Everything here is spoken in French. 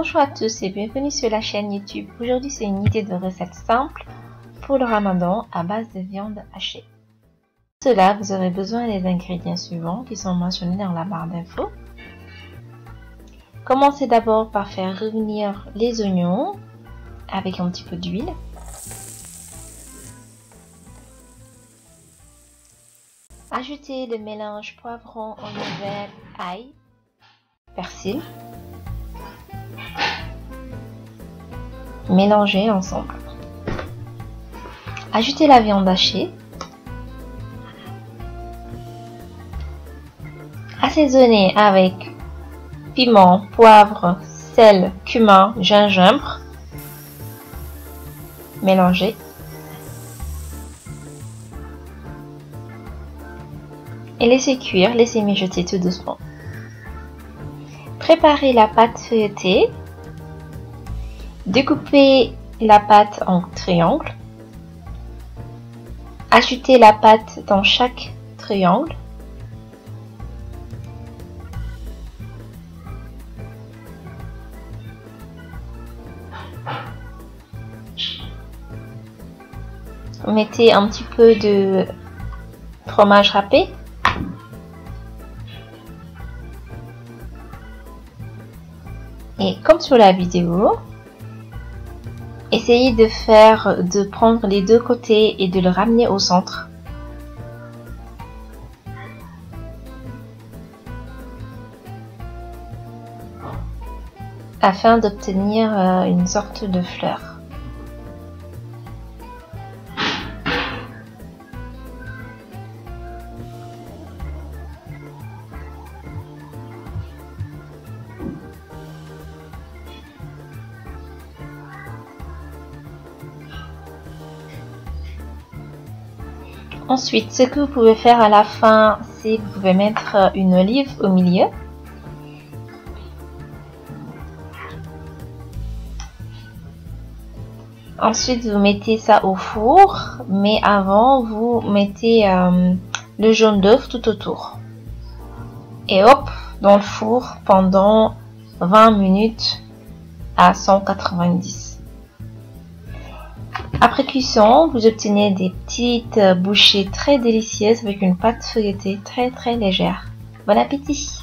Bonjour à tous et bienvenue sur la chaîne YouTube. Aujourd'hui c'est une idée de recette simple pour le ramadan à base de viande hachée. Pour cela vous aurez besoin des ingrédients suivants qui sont mentionnés dans la barre d'infos. Commencez d'abord par faire revenir les oignons avec un petit peu d'huile. Ajoutez le mélange poivron, oignon vert, ail, persil. Mélangez ensemble. Ajoutez la viande hachée. Assaisonnez avec piment, poivre, sel, cumin, gingembre. Mélangez. Et laissez cuire, laissez mijoter tout doucement. Préparez la pâte feuilletée. Découpez la pâte en triangles. Ajoutez la pâte dans chaque triangle. Mettez un petit peu de fromage râpé. Et comme sur la vidéo, essayez de prendre les deux côtés et de le ramener au centre. Afin d'obtenir une sorte de fleur. Ensuite, ce que vous pouvez faire à la fin, c'est que vous pouvez mettre une olive au milieu. Ensuite, vous mettez ça au four, mais avant, vous mettez le jaune d'œuf tout autour. Et hop, dans le four pendant 20 minutes à 190. Après cuisson, vous obtenez des petites bouchées très délicieuses avec une pâte feuilletée très légère. Bon appétit!